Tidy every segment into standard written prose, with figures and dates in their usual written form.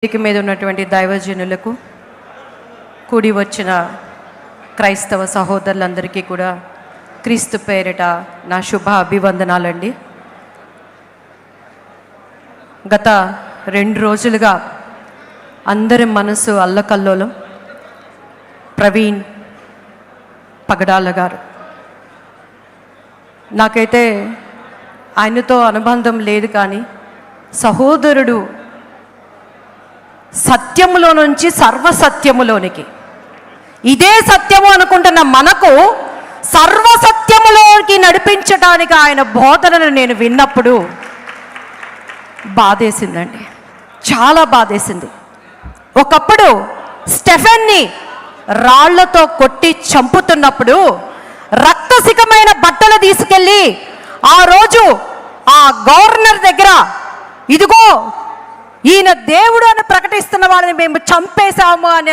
వేదిక మీద ఉన్నటువంటి దైవజనులకు, కూడి వచ్చిన క్రైస్తవ సహోదరులందరికీ కూడా క్రీస్తు పేరిట నా శుభ అభివందనాలండి. గత 2 రోజులుగా అందరి మనసు అల్లకల్లోలం. ప్రవీణ్ పగడాల గారు, నాకైతే ఆయనతో అనుబంధం లేదు, కానీ సహోదరుడు సత్యములో నుంచి సర్వసత్యములోనికి, ఇదే సత్యము అనుకుంటున్న మనకు సర్వసత్యములోకి నడిపించడానికి ఆయన బోధనను నేను విన్నప్పుడు బాధేసిందండి, చాలా బాధేసింది. ఒకప్పుడు స్టెఫెన్ని రాళ్లతో కొట్టి చంపుతున్నప్పుడు రక్తసికమైన బట్టలు తీసుకెళ్ళి ఆ రోజు ఆ గవర్నర్ దగ్గర, ఇదిగో ఈయన దేవుడు అని ప్రకటిస్తున్న వాళ్ళని మేము చంపేశాము అని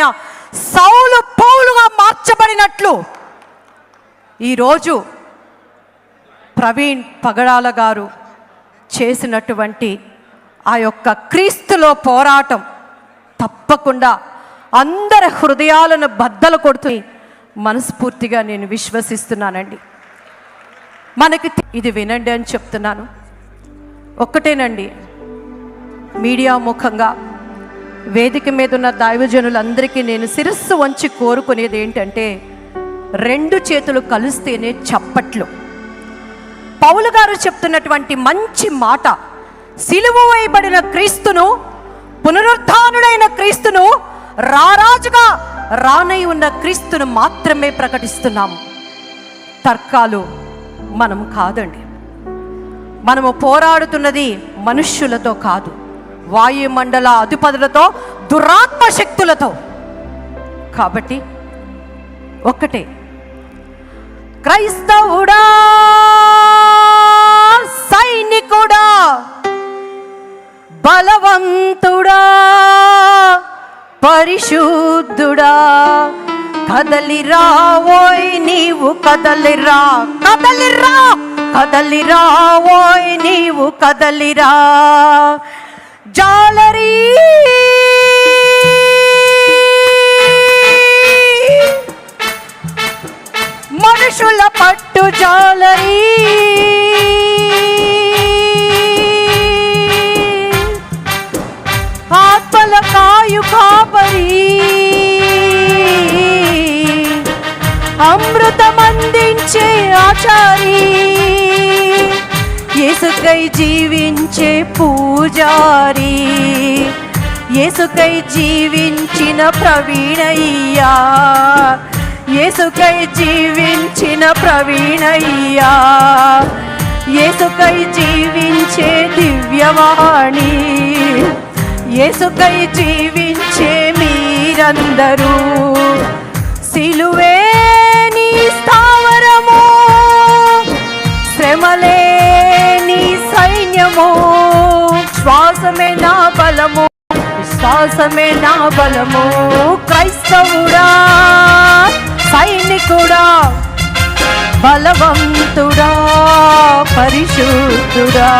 సౌలు పౌలుగా మార్చబడినట్లు ఈరోజు ప్రవీణ్ పగడాల గారు చేసినటువంటి ఆ యొక్క క్రీస్తులో పోరాటం తప్పకుండా అందరి హృదయాలను బద్దలు కొడుతూ మనస్ఫూర్తిగా నేను విశ్వసిస్తున్నానండి. మనకి ఇది వినండి అని చెప్తున్నాను. ఒక్కటేనండి, మీడియా ముఖంగా వేదిక మీద ఉన్న దైవజనులందరికీ నేను శిరస్సు వంచి కోరుకునేది ఏంటంటే, 2 చేతులు కలిస్తేనే చప్పట్లు. పౌలు గారు చెప్తున్నటువంటి మంచి మాట, సిలువ వేయబడిన క్రీస్తును, పునరుత్థానుడైన క్రీస్తును, రారాజుగా రానై ఉన్న క్రీస్తును మాత్రమే ప్రకటిస్తున్నాము. తర్కాలు మనం కాదండి. మనము పోరాడుతున్నది మనుష్యులతో కాదు, వాయుమండల అధిపతులతో, దురాత్మ శక్తులతో. కాబట్టి ఒక్కటే, క్రైస్తవుడా, సైనికుడా, బలవంతుడా, పరిశుద్ధుడా, కదలిరా ఓయ్ నీవు కదలిరా, కదలిరా, కదలిరా ఓయ్ నీవు కదలిరా. జాలరీ మనుషుల పట్టు జాలరీ, ఆత్మల కాయు కాపరి, అమృతమందించే ఆచారి, యేసుకై జీవించే పూజారి, యేసుకై జీవించిన ప్రవీణయ్యా, యేసుకై జీవించిన ప్రవీణయ్యా, యేసుకై జీవించే దివ్యవాణి, యేసుకై జీవించే మీరందరూ. సిలువే నీ స్థావరము, శ్రమలే నీ సైన్యము, శ్వాసమే నా బలము, విశ్వాసమే నా బలము. క్రైస్తవుడా, సైనికుడా, బలవంతుడా, పరిశుద్ధుడా.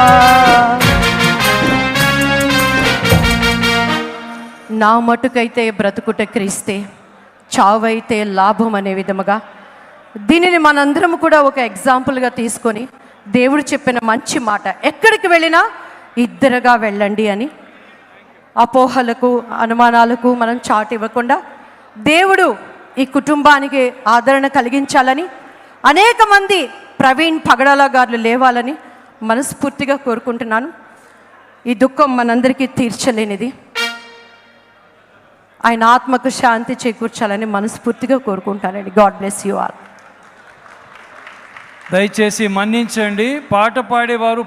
నా మటుకైతే బ్రతుకుట క్రీస్తే, చావైతే లాభం అనే విధముగా దీనిని మనందరం కూడా ఒక ఎగ్జాంపుల్గా తీసుకొని, దేవుడు చెప్పిన మంచి మాట, ఎక్కడికి వెళ్ళినా ఇద్దరుగా వెళ్ళండి అని, అపోహలకు అనుమానాలకు మనం చాటు ఇవ్వకుండా దేవుడు ఈ కుటుంబానికి ఆదరణ కలిగించాలని, అనేక మంది ప్రవీణ్ పగడాల గారు లేవాలని మనస్ఫూర్తిగా కోరుకుంటున్నాను. ఈ దుఃఖం మనందరికీ తీర్చలేనిది, ఆయన ఆత్మకు శాంతి చేకూర్చాలని మనస్ఫూర్తిగా కోరుకుంటానండి. God bless you all. దయచేసి మన్నించండి. పాట పాడేవారు